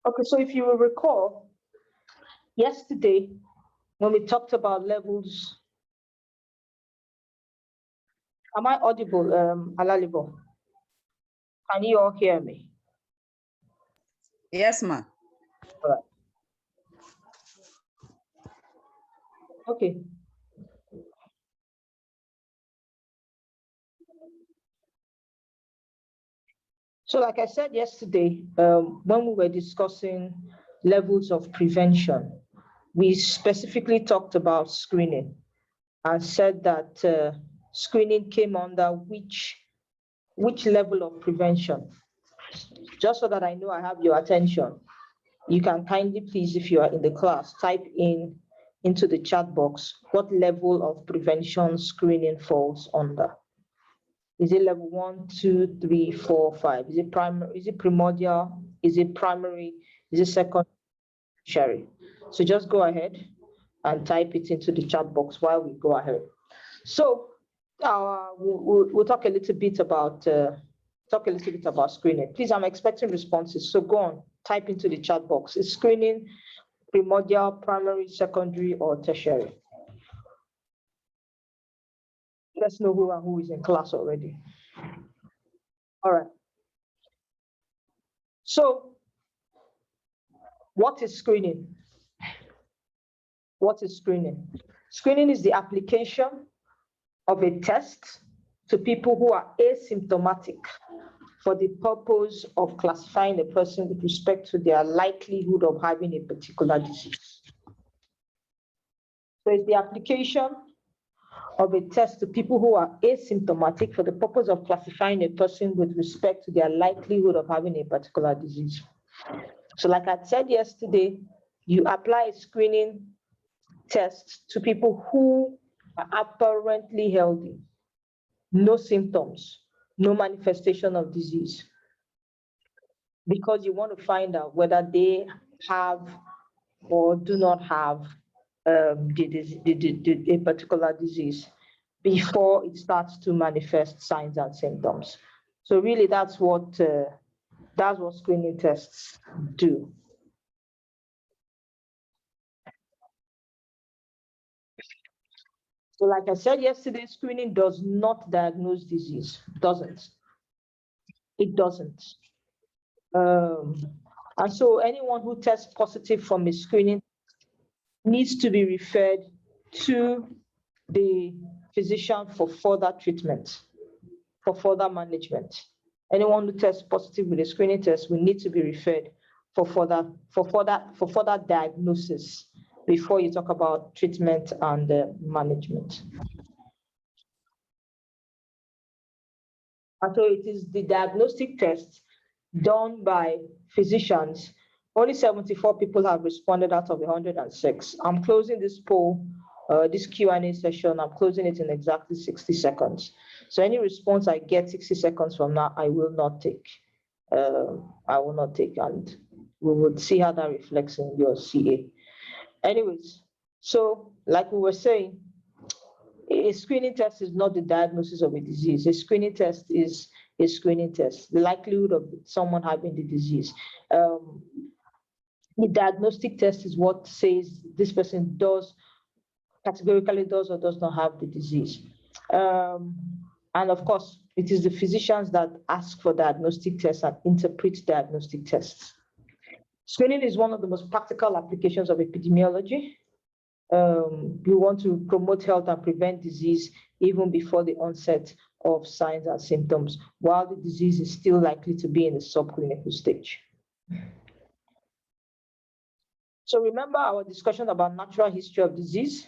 Okay, so if you will recall, yesterday when we talked about levels, am I audible, Alalibo? Can you all hear me? Yes, ma. All right. Okay. So like I said yesterday, when we were discussing levels of prevention, we specifically talked about screening and said that screening came under which level of prevention. Just so that I know I have your attention, you can kindly please, if you are in the class, type into the chat box what level of prevention screening falls under. Is it level 1, 2, 3, 4, 5? Is it primary? Is it primordial? Is it primary? Is it secondary? Tertiary? So just go ahead and type it into the chat box while we go ahead. So we'll talk a little bit about screening. Please, I'm expecting responses. So go on, type into the chat box. Is screening primordial, primary, secondary, or tertiary? Let's know who is in class already. All right. So what is screening? What is screening? Screening is the application of a test to people who are asymptomatic for the purpose of classifying a person with respect to their likelihood of having a particular disease. So it's the application of a test to people who are asymptomatic for the purpose of classifying a person with respect to their likelihood of having a particular disease. So like I said yesterday, you apply a screening test to people who are apparently healthy, no symptoms, no manifestation of disease, because you want to find out whether they have or do not have a particular disease before it starts to manifest signs and symptoms. So really, that's what screening tests do. So like I said yesterday, screening does not diagnose disease. It doesn't. And so anyone who tests positive from a screening needs to be referred to the physician for further treatment, for further management. Anyone who tests positive with a screening test will need to be referred for further diagnosis before you talk about treatment and management. And so it is the diagnostic test done by physicians. Only 74 people have responded out of 106. I'm closing this poll, this Q&A session, I'm closing it in exactly 60 seconds. So any response I get 60 seconds from now, I will not take. And we will see how that reflects in your CA. Anyways, so like we were saying, a screening test is not the diagnosis of a disease. A screening test is a screening test, the likelihood of someone having the disease. The diagnostic test is what says this person categorically does or does not have the disease. And of course, it is the physicians that ask for diagnostic tests and interpret diagnostic tests. Screening is one of the most practical applications of epidemiology. We want to promote health and prevent disease even before the onset of signs and symptoms, while the disease is still likely to be in the subclinical stage. So remember our discussion about natural history of disease.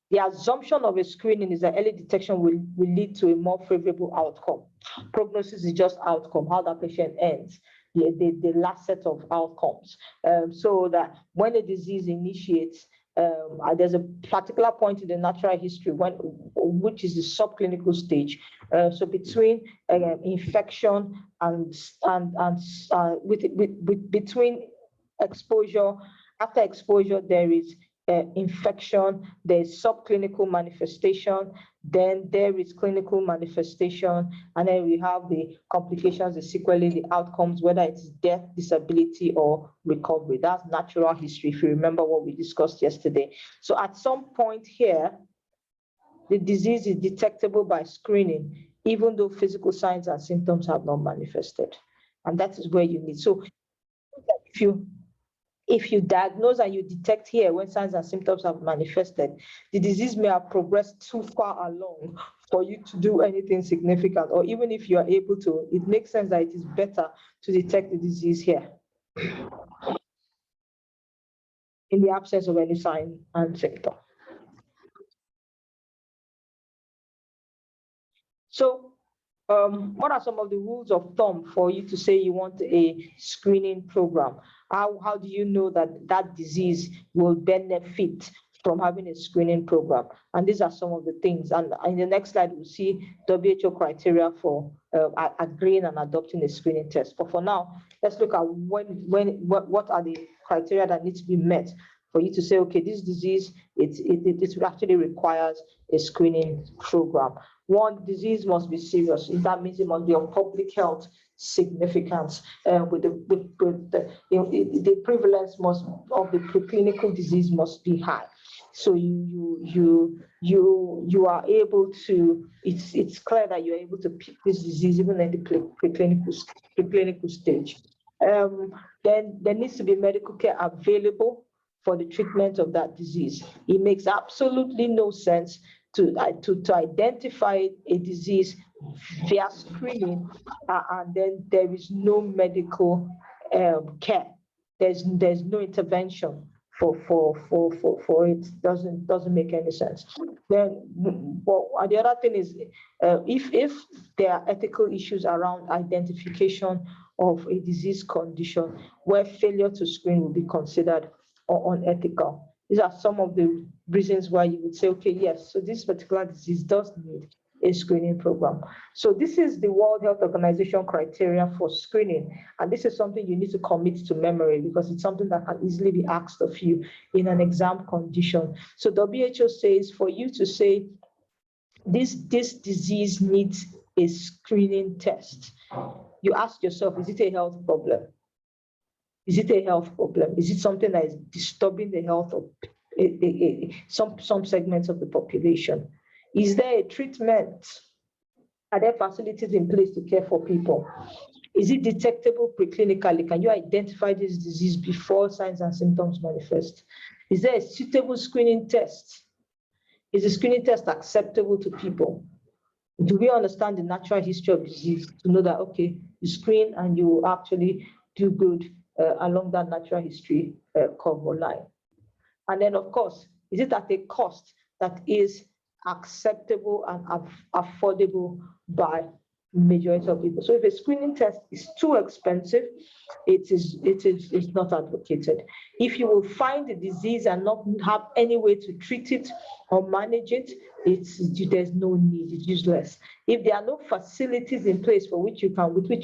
The assumption of a screening is that early detection will lead to a more favorable outcome. Prognosis is just outcome, how that patient ends, the last set of outcomes. So that when a disease initiates, there's a particular point in the natural history which is the subclinical stage. So between infection and between exposure, after exposure, there is infection, there's subclinical manifestation, then there is clinical manifestation, and then we have the complications, the sequelae, the outcomes, whether it's death, disability, or recovery. That's natural history, if you remember what we discussed yesterday. So at some point here, the disease is detectable by screening, even though physical signs and symptoms have not manifested. And that is where you need. So if you diagnose and you detect here when signs and symptoms have manifested, the disease may have progressed too far along for you to do anything significant, or even if you are able to, it makes sense that it is better to detect the disease here in the absence of any sign and symptom. So what are some of the rules of thumb for you to say you want a screening program? How do you know that that disease will benefit from having a screening program? And these are some of the things. And in the next slide, we'll see WHO criteria for agreeing and adopting a screening test. But for now, let's look at what are the criteria that need to be met for you to say, okay, this disease, it actually requires a screening program. One, disease must be serious. That means it must be of public health significance. With the prevalence of the preclinical disease must be high. So you are able to. It's clear that you're able to pick this disease even in the preclinical stage. Then there needs to be medical care available for the treatment of that disease. It makes absolutely no sense to identify a disease via screening, and then there is no medical care. There's no intervention for it. Doesn't make any sense. Then, well, the other thing is, if there are ethical issues around identification of a disease condition, where failure to screen will be considered unethical. These are some of the reasons why you would say, okay, yes, so this particular disease does need a screening program. So this is the World Health Organization criteria for screening. And this is something you need to commit to memory because it's something that can easily be asked of you in an exam condition. So WHO says for you to say, this disease needs a screening test. You ask yourself, is it a health problem? Is it a health problem? Is it something that is disturbing the health of some segments of the population? Is there a treatment? Are there facilities in place to care for people? Is it detectable preclinically? Can you identify this disease before signs and symptoms manifest? Is there a suitable screening test? Is the screening test acceptable to people? Do we understand the natural history of disease to know that, okay, you screen and you actually do good along that natural history curve or line? And then, of course, is it at a cost that is acceptable and affordable by majority of people? So if a screening test is too expensive, it's not advocated. If you will find the disease and not have any way to treat it or manage it, there's no need, it's useless. If there are no facilities in place with which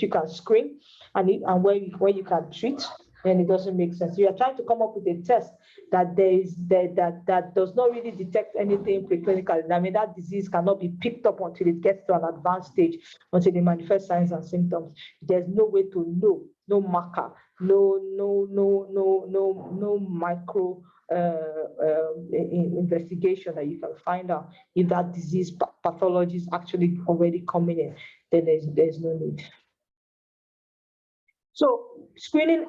you can screen and where you can treat, then it doesn't make sense. You are trying to come up with a test that that does not really detect anything preclinically. I mean, that disease cannot be picked up until it gets to an advanced stage, until it manifests signs and symptoms. There's no way to know, no marker, no micro investigation that you can find out if that disease pathology is actually already coming in. Then there's no need. So screening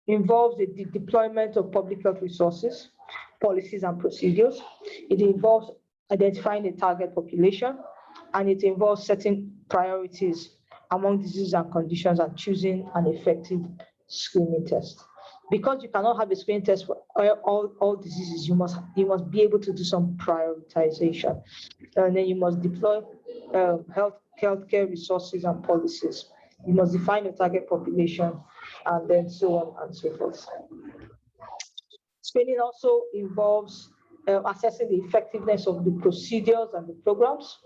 involves the deployment of public health resources, policies, and procedures. It involves identifying a target population, and it involves setting priorities among diseases and conditions and choosing an effective screening test. Because you cannot have a screening test for all diseases, you must be able to do some prioritization. And then you must deploy healthcare resources and policies. You must define your target population, and then so on and so forth. Screening also involves assessing the effectiveness of the procedures and the programs.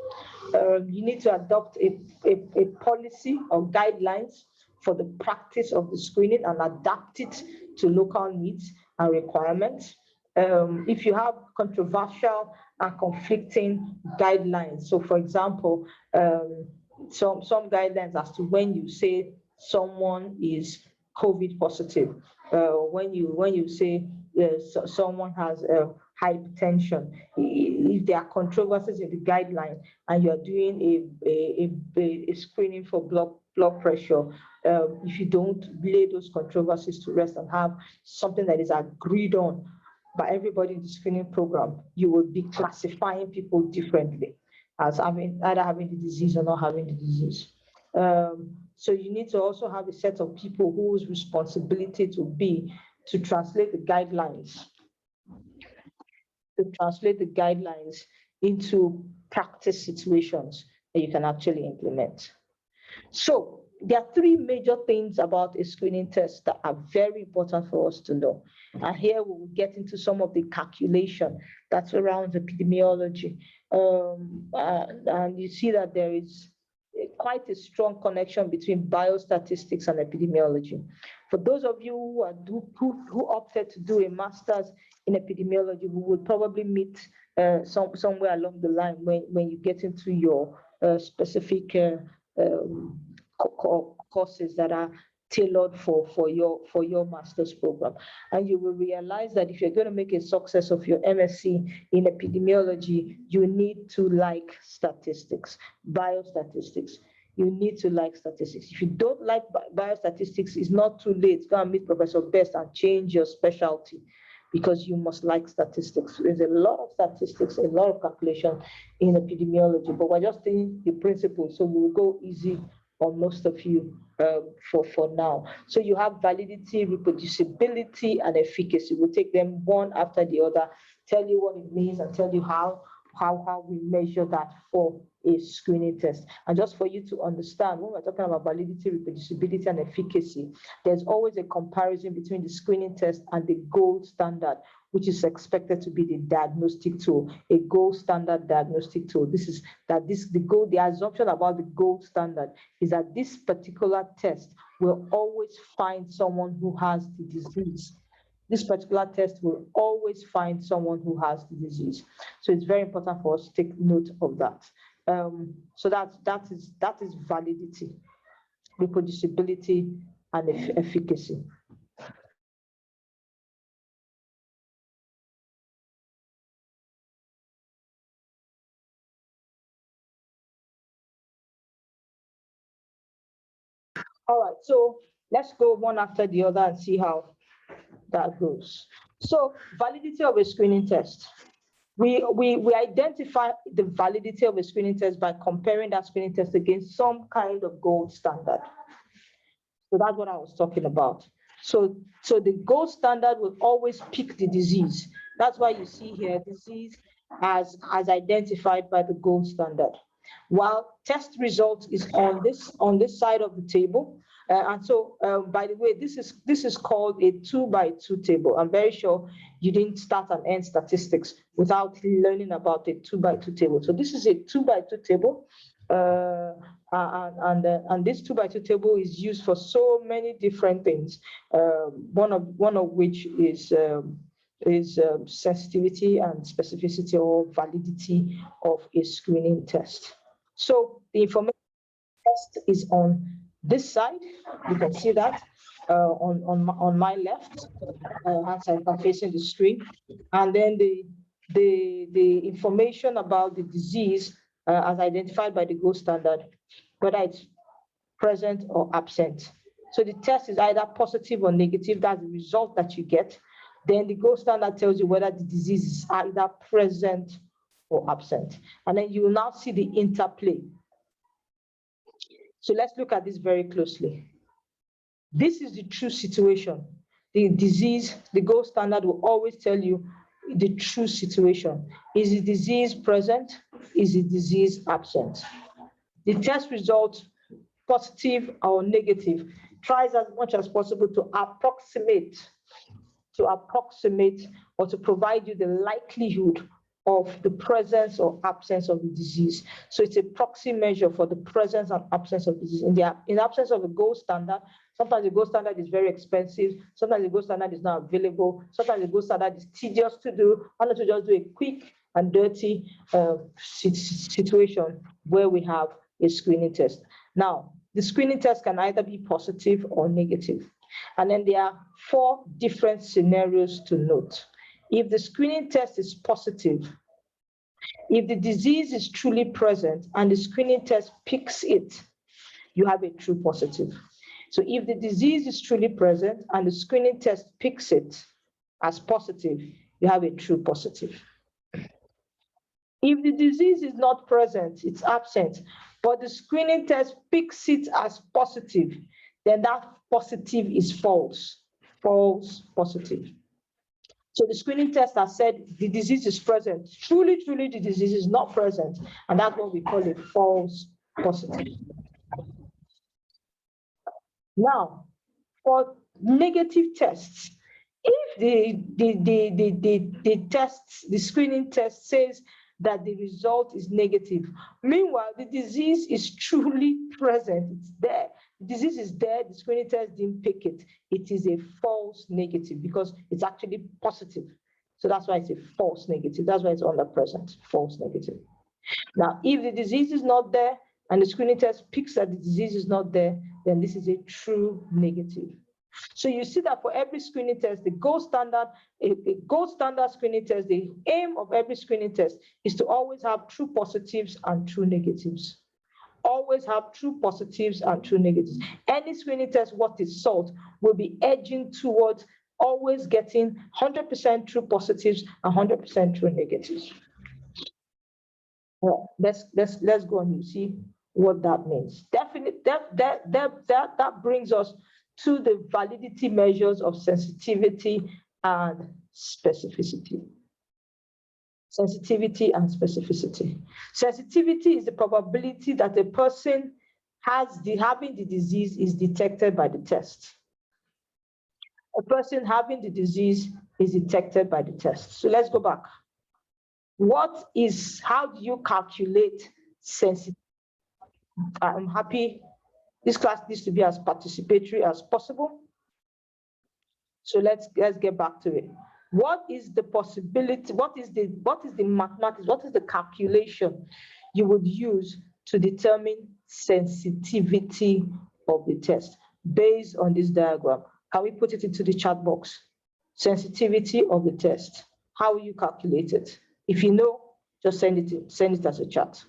You need to adopt a policy or guidelines for the practice of the screening and adapt it to local needs. and requirements. If you have controversial and conflicting guidelines, so for example, some guidelines as to when you say someone is COVID positive, when you say someone has hypertension, if there are controversies in the guideline and you are doing a screening for blood pressure, if you don't lay those controversies to rest and have something that is agreed on by everybody in the screening program, you will be classifying people differently as either having the disease or not having the disease. So you need to also have a set of people whose responsibility to be to translate the guidelines into practice situations that you can actually implement. So there are three major things about a screening test that are very important for us to know. And here we will get into some of the calculation that surrounds epidemiology. And you see that there is quite a strong connection between biostatistics and epidemiology. For those of you who opted to do a master's in epidemiology, we will probably meet somewhere along the line when you get into your specific courses that are tailored for your master's program. And you will realize that if you're going to make a success of your MSc in epidemiology, you need to like statistics, biostatistics. You need to like statistics. If you don't like biostatistics, it's not too late. Go and meet Professor Best and change your specialty, because you must like statistics. There's a lot of statistics, a lot of calculation in epidemiology, but we're just taking the principles, so we'll go easy on most of you for now. So you have validity, reproducibility, and efficacy. We'll take them one after the other, tell you what it means, and tell you how we measure that for a screening test. And just for you to understand, when we're talking about validity, reproducibility, and efficacy, there's always a comparison between the screening test and the gold standard, which is expected to be the diagnostic tool, a gold standard diagnostic tool. The assumption about the gold standard is that this particular test will always find someone who has the disease. This particular test will always find someone who has the disease. So it's very important for us to take note of that. So that is validity, reproducibility, and efficacy. All right, so let's go one after the other and see how that goes. So validity of a screening test. We identify the validity of a screening test by comparing that screening test against some kind of gold standard. So that's what I was talking about. So the gold standard will always pick the disease. That's why you see here disease as identified by the gold standard. While test result is on this side of the table. And so, by the way, this is called a 2x2 table. I'm very sure you didn't start and end statistics without learning about a 2x2 table. So this is a 2x2 table. And this 2x2 table is used for so many different things. One of which is sensitivity and specificity or validity of a screening test. So the information test is on this side. You can see that on my left hand side, I'm facing the screen, and then the information about the disease as identified by the gold standard, whether it's present or absent. So the test is either positive or negative. That's the result that you get. Then the gold standard tells you whether the disease is either present or absent. And then you will now see the interplay. So let's look at this very closely. This is the true situation. The disease, the gold standard will always tell you the true situation. Is the disease present? Is the disease absent? The test result, positive or negative, tries as much as possible to approximate or to provide you the likelihood of the presence or absence of the disease. So it's a proxy measure for the presence and absence of disease. In the absence of a gold standard, Sometimes the gold standard is very expensive. Sometimes the gold standard is not available. Sometimes the gold standard is tedious to do. Why not to just do a quick and dirty situation where we have a screening test? Now, the screening test can either be positive or negative. And then there are 4 different scenarios to note. If the screening test is positive, if the disease is truly present and the screening test picks it, you have a true positive. So if the disease is truly present and the screening test picks it as positive, you have a true positive. If the disease is not present, it's absent, but the screening test picks it as positive, then that positive is false, false positive. So the screening test has said the disease is present. Truly, truly, the disease is not present, and that's what we call a false positive. Now, for negative tests, if the screening test says that the result is negative, meanwhile, the disease is truly present, it's there. The disease is there, the screening test didn't pick it. It is a false negative because it's actually positive. So that's why it's a false negative. That's why it's under present, false negative. Now, if the disease is not there and the screening test picks that the disease is not there, then this is a true negative. So you see that for every screening test, the gold standard, a gold standard screening test, the aim of every screening test is to always have true positives and true negatives. Always have true positives and true negatives. Any screening test worth its salt will be edging towards always getting 100% true positives and 100% true negatives. Well, let's go on. You see what that means. Definitely, that brings us to the validity measures of sensitivity and specificity. Sensitivity and specificity. Sensitivity is the probability that a person having the disease is detected by the test. A person having the disease is detected by the test. So let's go back. How do you calculate sensitivity? I'm happy this class needs to be as participatory as possible. So let's get back to it. What is the possibility? What is the mathematics? What is the calculation you would use to determine sensitivity of the test based on this diagram? Can we put it into the chat box? Sensitivity of the test. How will you calculate it? If you know, just send it as a chat.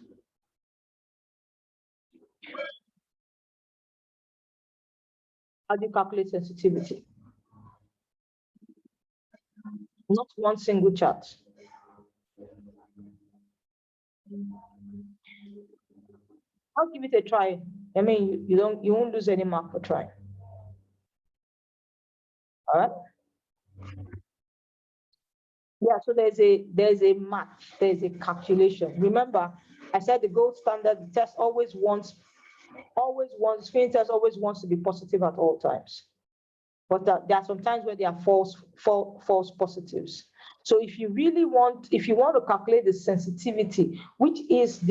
How do you calculate sensitivity? Not one single chart. I'll give it a try. I mean, you won't lose any mark for trying. All right. Yeah, so there's a math, there's a calculation. Remember, I said the gold standard, the test screening test always wants to be positive at all times. But there are some times where there are false positives. So if you want to calculate the sensitivity, which is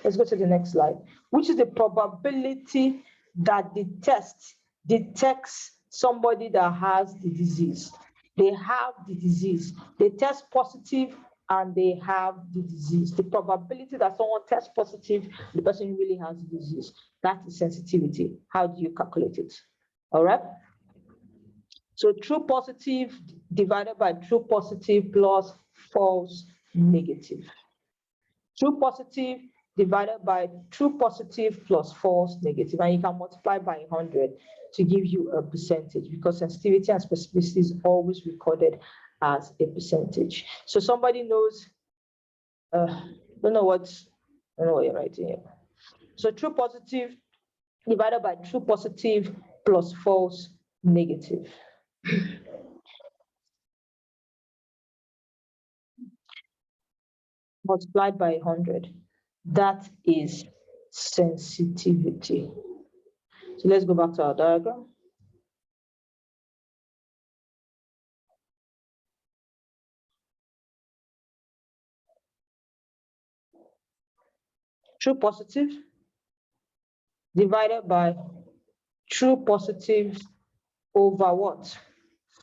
let's go to the next slide, which is the probability that the test detects somebody that has the disease. They have the disease, they test positive and they have the disease. The probability that someone tests positive, the person really has the disease. That is sensitivity. How do you calculate it? All right. So true positive divided by true positive plus false negative. True positive divided by true positive plus false negative. And you can multiply by 100 to give you a percentage, because sensitivity and specificity is always recorded as a percentage. So somebody knows, don't know what you're writing here. So true positive divided by true positive plus false negative. Multiplied by 100. That is sensitivity. So let's go back to our diagram. True positive divided by true positives over what?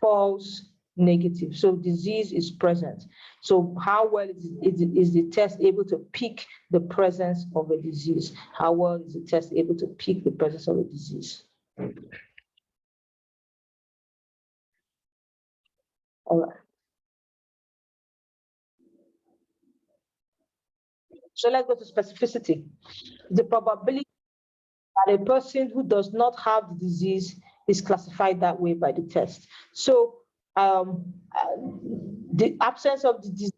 False negative. So disease is present. So how well is the test able to pick the presence of a disease? How well is the test able to pick the presence of a disease? All right. So let's go to specificity. The probability that a person who does not have the disease is classified that way by the test. So the absence of the disease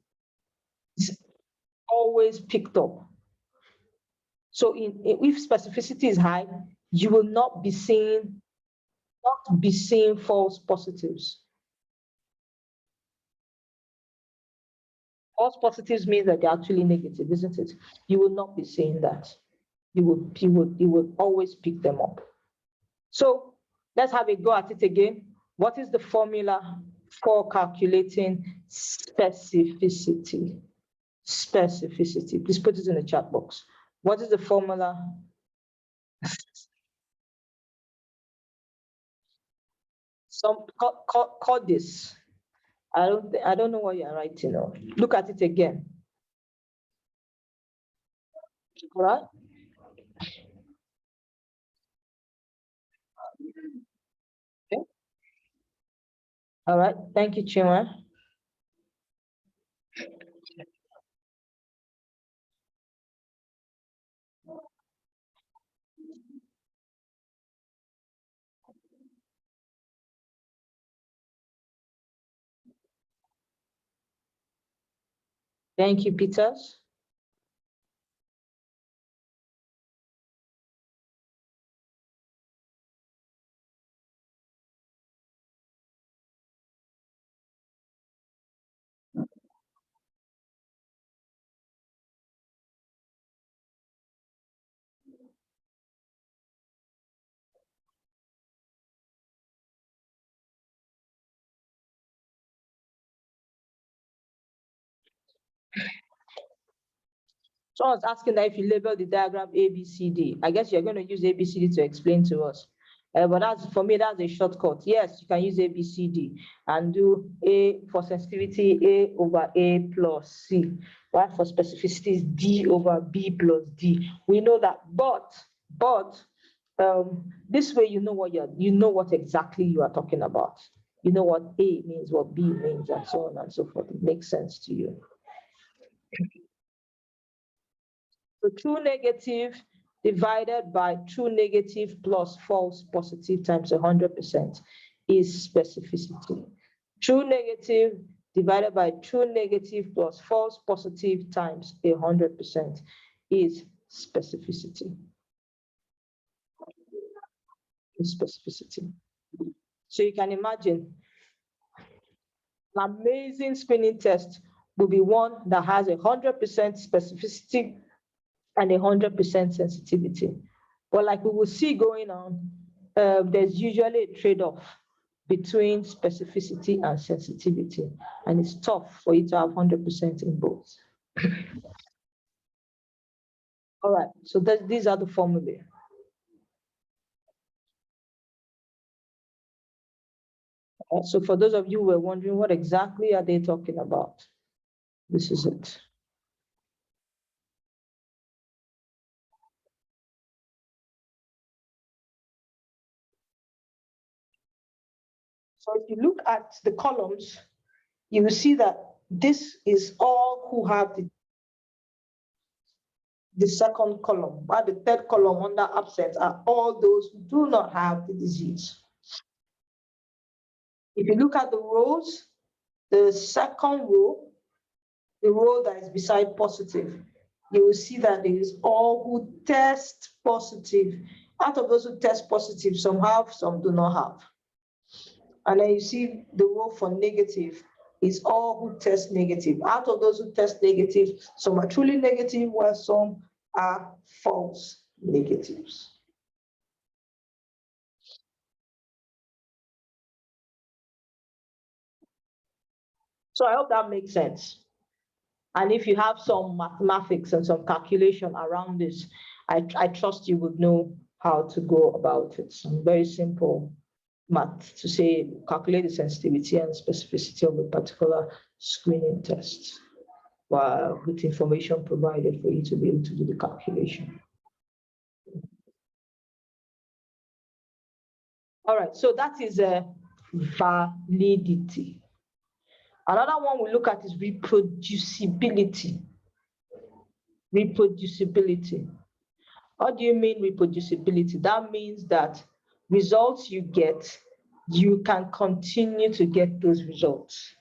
is always picked up. So if specificity is high, you will not be seeing false positives. False positives means that they're actually negative, isn't it? You will not be seeing that. You would always pick them up. So let's have a go at it again. What is the formula for calculating specificity? Specificity. Please put it in the chat box. What is the formula? Some call this. I don't know what you're writing on. Look at it again. All right. Okay. All right. Thank you, Chima. Thank you, Peters. Someone's asking that if you label the diagram A, B, C, D. I guess you're going to use A, B, C, D to explain to us. But that's, for me, that's a shortcut. Yes, you can use A, B, C, D and do A for sensitivity, A over A plus C. While for specificity is D over B plus D. We know that, but this way you know what exactly you are talking about. You know what A means, what B means, and so on and so forth. It makes sense to you. So true negative divided by true negative plus false positive times 100% is specificity. True negative divided by true negative plus false positive times 100% is specificity. So you can imagine an amazing screening test will be one that has 100% specificity and 100% sensitivity. But like we will see going on, there's usually a trade-off between specificity and sensitivity, and it's tough for you to have 100% in both. All right, so these are the formulae. So for those of you who are wondering what exactly are they talking about, this is it. So if you look at the columns, you will see that this is all who have the second column, while the third column under absence are all those who do not have the disease. If you look at the rows, the second row, the row that is beside positive, you will see that it is all who test positive. Out of those who test positive, some have, some do not have. And then you see the row for negative is all who test negative. Out of those who test negative, some are truly negative, while some are false negatives. So I hope that makes sense. And if you have some mathematics and some calculation around this, I trust you would know how to go about it. Some very simple math to say calculate the sensitivity and specificity of a particular screening test, while with information provided for you to be able to do the calculation. All right, so that is a validity. Another one we look at is reproducibility. Reproducibility. What do you mean reproducibility? That means that results you get, you can continue to get those results.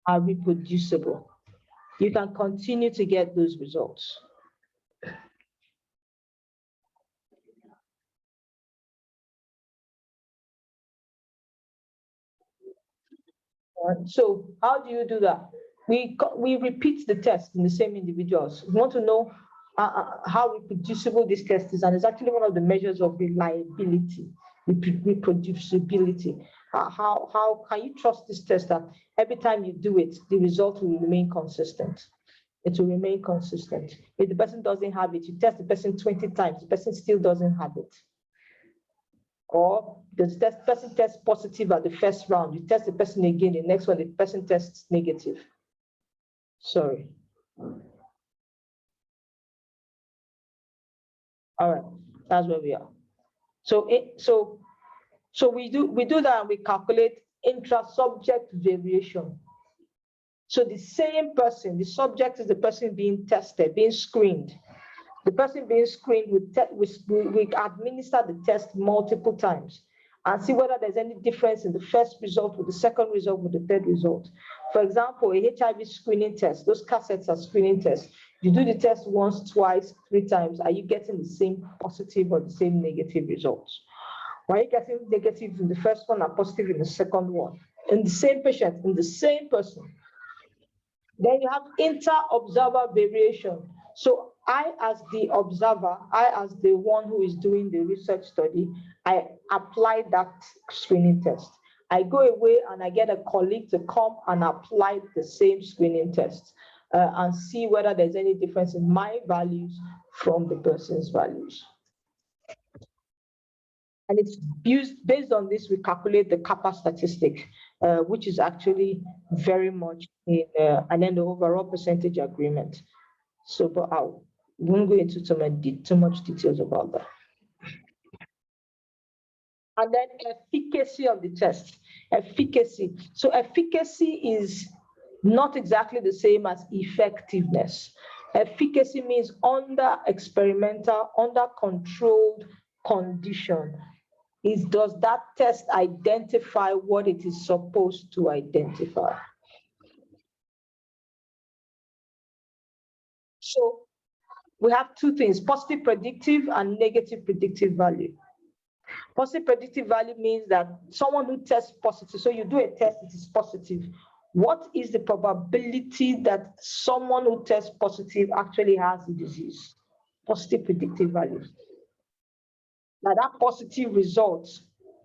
Are reproducible. You can continue to get those results. So how do you do that? We repeat the test in the same individuals. We want to know how reproducible this test is, and it's actually one of the measures of reliability, reproducibility. How can you trust this test that every time you do it, the result will remain consistent? It will remain consistent. If the person doesn't have it, you test the person 20 times, the person still doesn't have it. Or the person tests positive at the first round, you test the person again, the next one, the person tests negative. Sorry. All right, that's where we are. So we do that, and we calculate intra-subject variation. So the same person, the subject is the person being tested, being screened. The person being screened, we administer the test multiple times and see whether there's any difference in the first result with the second result with the third result. For example, a HIV screening test, those cassettes are screening tests. You do the test once, twice, 3 times. Are you getting the same positive or the same negative results? Are you getting negative in the first one and positive in the second one? In the same patient, in the same person. Then you have inter-observer variation. So I, as the observer, I, as the one who is doing the research study, I apply that screening test. I go away and I get a colleague to come and apply the same screening test and see whether there's any difference in my values from the person's values. And it's used, based on this, we calculate the kappa statistic, which is actually very much in, and then the overall percentage agreement. So, but I won't go into too much details about that. And then efficacy of the test. Efficacy. So efficacy is not exactly the same as effectiveness. Efficacy means under experimental, under controlled condition. Does that test identify what it is supposed to identify? So we have 2 things, positive predictive and negative predictive value. Positive predictive value means that someone who tests positive, so you do a test, it is positive. What is the probability that someone who tests positive actually has the disease? Positive predictive value. Now that positive result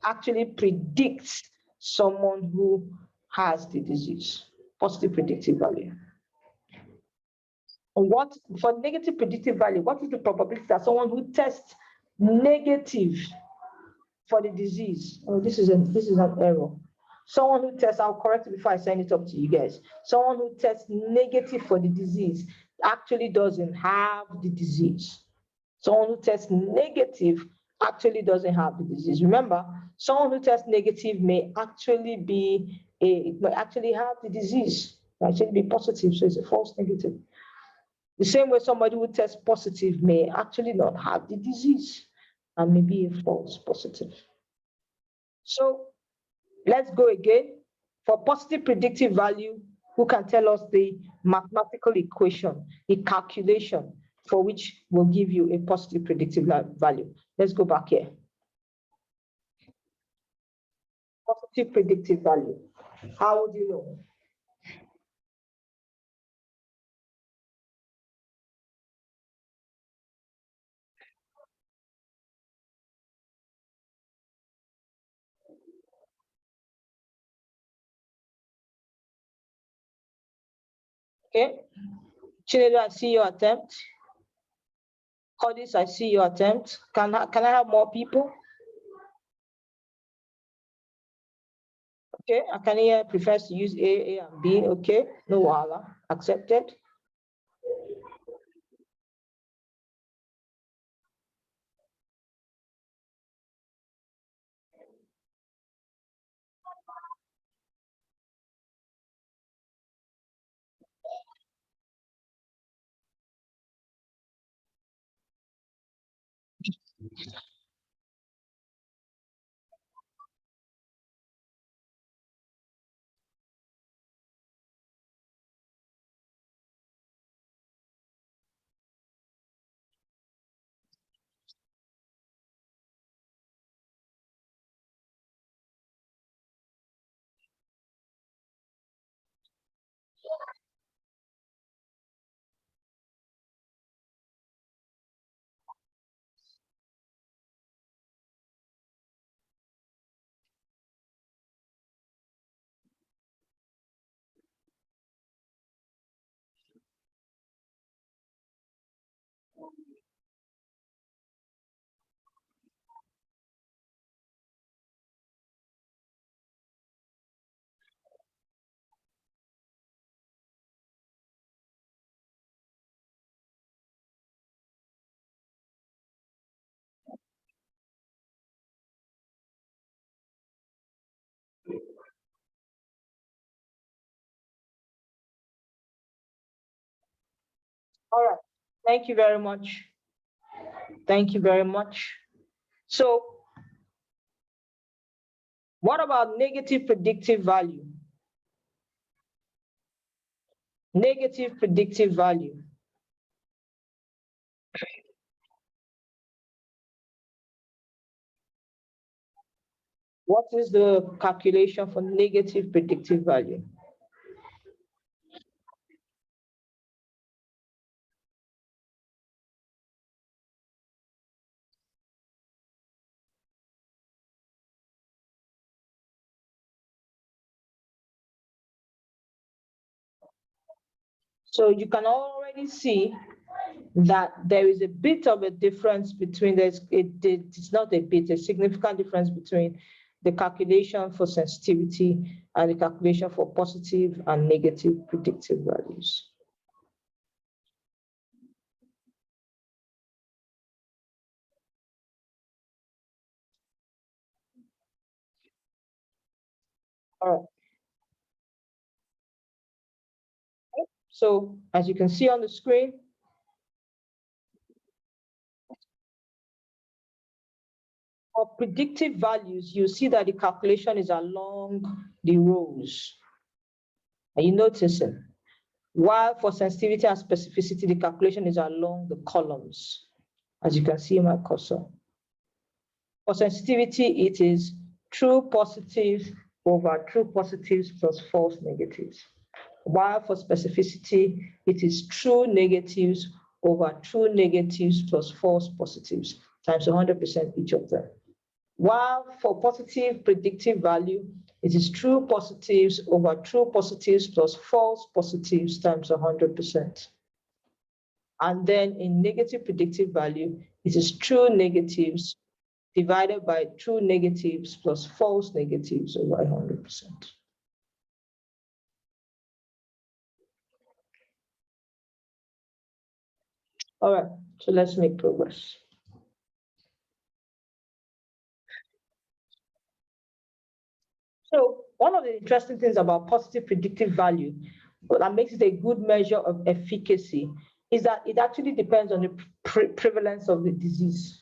actually predicts someone who has the disease. Positive predictive value. And what for negative predictive value, what is the probability that someone who tests negative for the disease? Oh, this is an error. Someone who tests, I'll correct it before I send it up to you guys. Someone who tests negative for the disease actually doesn't have the disease. Someone who tests negative actually doesn't have the disease. Remember, someone who tests negative may actually have the disease, may actually be positive, so it's a false negative. The same way somebody who tests positive may actually not have the disease and may be a false positive. So let's go again. For positive predictive value, who can tell us the mathematical equation, the calculation for which will give you a positive predictive value? Let's go back here. Positive predictive value. How would you know? Okay. Chinedu, I see your attempt. Codis, I see your attempt. Can I have more people? Okay, Akania prefers to use A and B. Okay, no wahala, accepted. All right, thank you very much. Thank you very much. So what about negative predictive value? Negative predictive value. What is the calculation for negative predictive value? So you can already see that there is a bit of a difference between it's not a bit, a significant difference between the calculation for sensitivity and the calculation for positive and negative predictive values. All right. So as you can see on the screen, for predictive values, you see that the calculation is along the rows. Are you noticing? While for sensitivity and specificity, the calculation is along the columns, as you can see in my cursor. For sensitivity, it is true positives over true positives plus false negatives. While for specificity, it is true negatives over true negatives plus false positives times 100% each of them. While for positive predictive value, it is true positives over true positives plus false positives times 100%. And then in negative predictive value, it is true negatives divided by true negatives plus false negatives over 100%. All right, so let's make progress. So one of the interesting things about positive predictive value that makes it a good measure of efficacy is that it actually depends on the prevalence of the disease.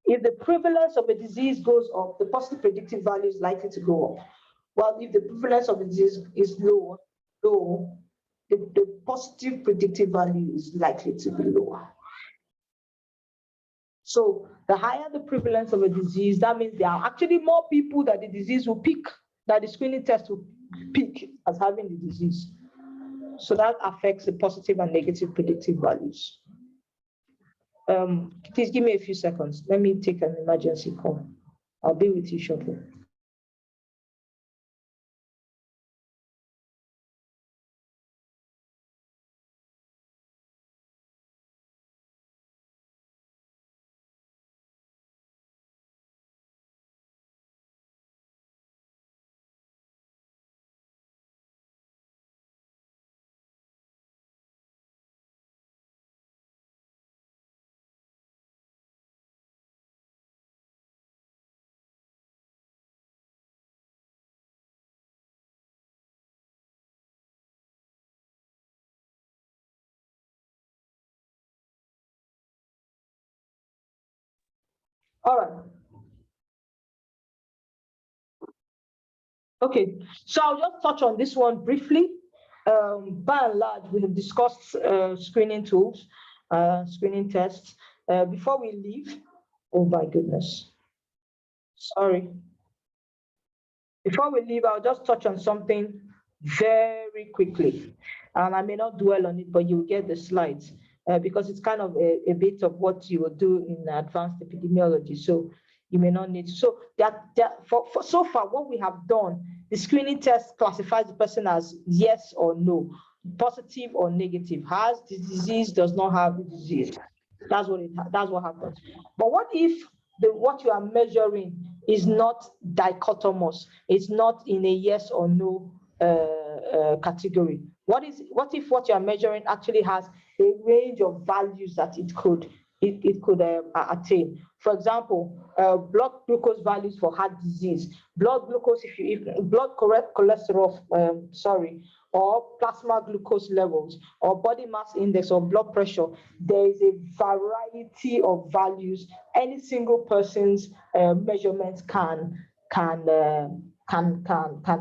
If the prevalence of a disease goes up, the positive predictive value is likely to go up. While if the prevalence of the disease is low, the positive predictive value is likely to be lower. So the higher the prevalence of a disease, that means there are actually more people that the disease will pick, that the screening test will pick as having the disease. So that affects the positive and negative predictive values. Please give me a few seconds. Let me take an emergency call. I'll be with you shortly. All right. Okay, so I'll just touch on this one briefly. By and large, we have discussed screening tools, screening tests. Before we leave, oh my goodness, sorry. Before we leave, I'll just touch on something very quickly. And I may not dwell on it, but you'll get the slides because it's kind of a bit of what you will do in advanced epidemiology. So you may not need to. So for so far, what we have done, the screening test classifies the person as yes or no, positive or negative, has the disease, does not have the disease. That's what happens. But what if what you are measuring is not dichotomous? It's not in a yes or no category. What if what you are measuring actually has a range of values that it could attain? For example, blood glucose values for heart disease, blood glucose blood cholesterol, or plasma glucose levels, or body mass index, or blood pressure. There is a variety of values any single person's measurements can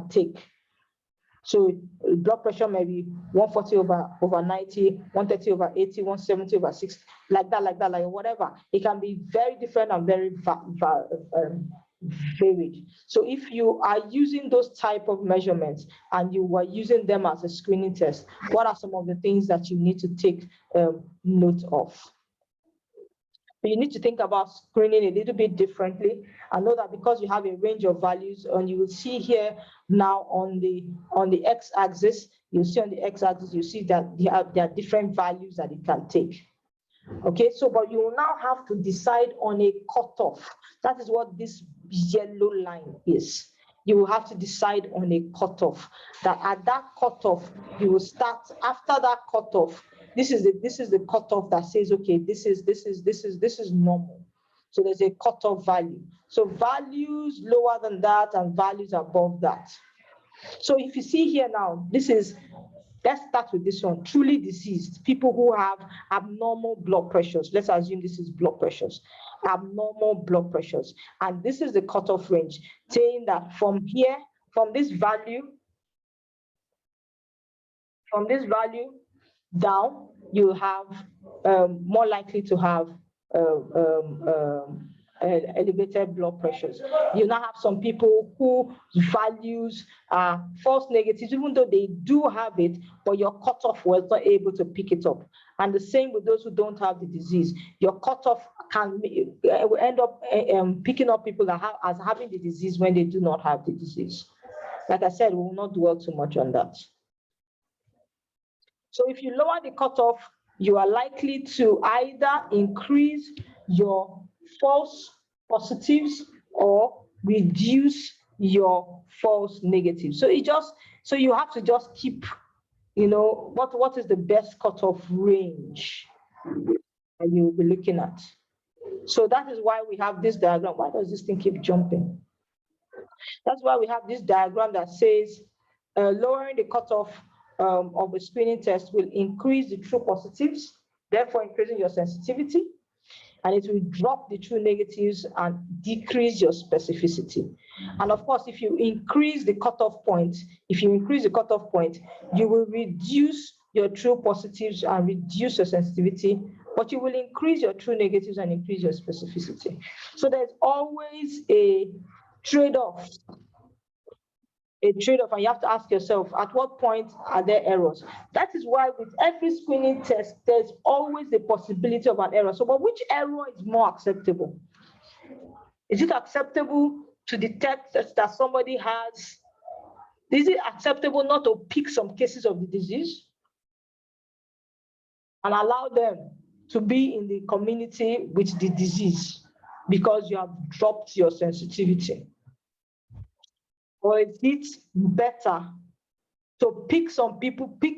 take. So blood pressure may be 140 over 90, 130 over 80, 170 over 60, like whatever. It can be very different and very varied. So if you are using those type of measurements and you were using them as a screening test, what are some of the things that you need to take note of? You need to think about screening a little bit differently. I know that because you have a range of values, and you will see here now on the x-axis, you see on the x-axis, you see that there are different values that it can take. Okay, so but you will now have to decide on a cutoff. That is what this yellow line is. You will have to decide on a cutoff. That at that cutoff, you will start after that cutoff. This is the cutoff that says, okay, this is normal. So there's a cutoff value. So values lower than that and values above that. So if you see here now, let's start with this one. Truly deceased, people who have abnormal blood pressures. Let's assume this is blood pressures, abnormal blood pressures. And this is the cutoff range, saying that from here, from this value down, you have more likely to have elevated blood pressures. You now have some people who values are false negatives, even though they do have it, but your cutoff was not able to pick it up. And the same with those who don't have the disease. Your cutoff will end up picking up people that as having the disease when they do not have the disease. Like I said, we will not dwell too much on that. So if you lower the cutoff, you are likely to either increase your false positives or reduce your false negatives. So you have to just keep, what is the best cutoff range that you'll be looking at. So that is why we have this diagram. Why does this thing keep jumping? That's why we have this diagram that says lowering the cutoff of a screening test will increase the true positives, therefore increasing your sensitivity, and it will drop the true negatives and decrease your specificity. And of course, if you increase the cutoff point, you will reduce your true positives and reduce your sensitivity, but you will increase your true negatives and increase your specificity. So there's always a trade-off. And you have to ask yourself, at what point are there errors? That is why with every screening test, there's always the possibility of an error. So, but which error is more acceptable? Is it acceptable to detect that somebody has? Is it acceptable not to pick some cases of the disease and allow them to be in the community with the disease because you have dropped your sensitivity? Or is it better to pick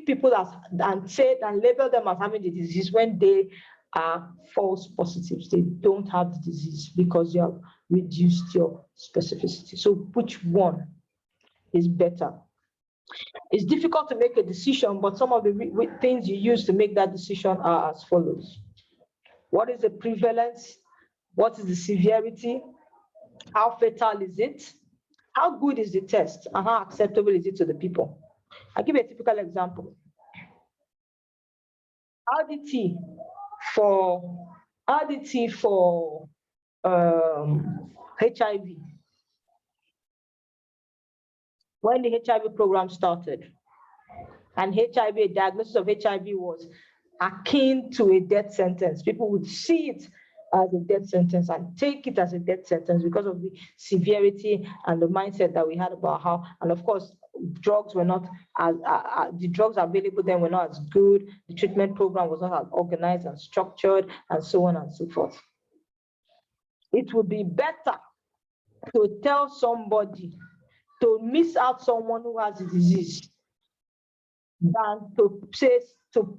people and label them as having the disease when they are false positives? They don't have the disease because you have reduced your specificity. So which one is better? It's difficult to make a decision, but some of the things you use to make that decision are as follows. What is the prevalence? What is the severity? How fatal is it? How good is the test? And how acceptable is it to the people? I'll give you a typical example. RDT for HIV. When the HIV program started, and HIV, a diagnosis of HIV was akin to a death sentence. People would see it as a death sentence and take it as a death sentence because of the severity and the mindset that we had about how, and of course, drugs were not as, the drugs available then were not as good, the treatment program was not as organized and structured, and so on and so forth. It would be better to tell somebody to miss out someone who has the disease than to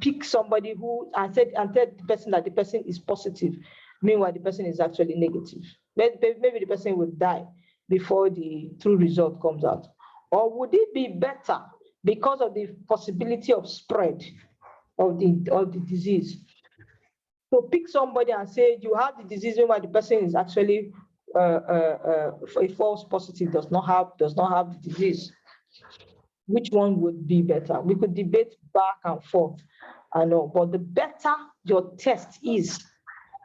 pick somebody who and tell the person that the person is positive, meanwhile the person is actually negative. Maybe the person will die before the true result comes out. Or would it be better, because of the possibility of spread of the disease, to pick somebody and say you have the disease meanwhile the person is actually a false positive, does not have the disease? Which one would be better? We could debate back and forth, I know, but the better your test is,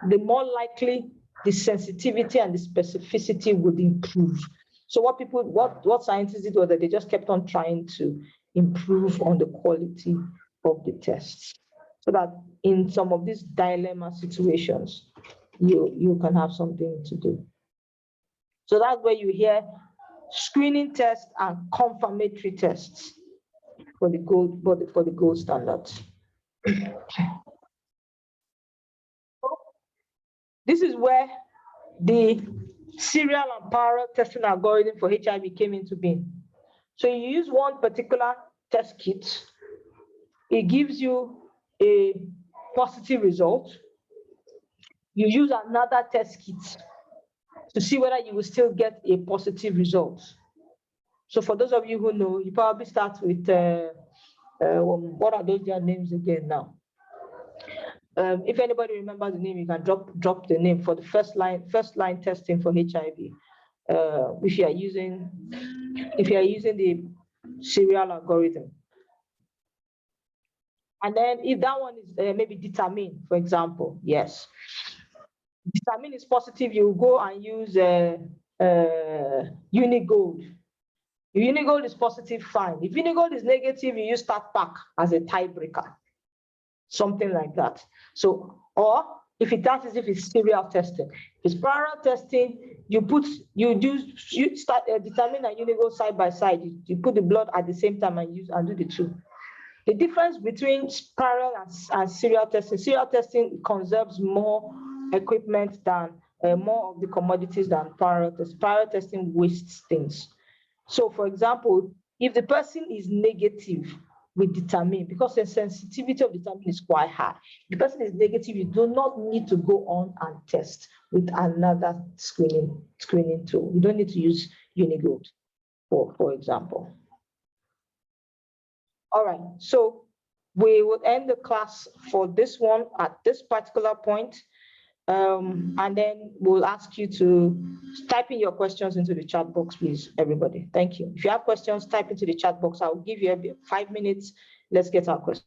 the more likely the sensitivity and the specificity would improve. So what scientists did was that they just kept on trying to improve on the quality of the tests, so that in some of these dilemma situations, you can have something to do. So that's where you hear screening tests and confirmatory tests for the gold standards. This is where the serial and parallel testing algorithm for HIV came into being. So you use one particular test kit, it gives you a positive result. You use another test kit to see whether you will still get a positive result. So for those of you who know, you probably start with, what are those their names again now? If anybody remembers the name, you can drop the name for the first line testing for HIV. If you are using the serial algorithm. And then if that one is maybe determine, for example, yes. Determine is positive, you go and use Unigold. If Unigold is positive, fine. If Unigold is negative, you use StatPack as a tiebreaker, something like that. So, or if it's serial testing, if it's parallel testing, you start determine and Unigold side by side. You put the blood at the same time and do the two. The difference between parallel and serial testing conserves more equipment than more of the commodities than parallel testing. Parallel testing wastes things. So, for example, if the person is negative with determine, because the sensitivity of determine is quite high, if the person is negative, you do not need to go on and test with another screening tool. You don't need to use Unigold, for example. All right, so we will end the class for this one at this particular point. And then we'll ask you to type in your questions into the chat box, please, everybody. Thank you. If you have questions, type into the chat box. I'll give you 5 minutes. Let's get our questions.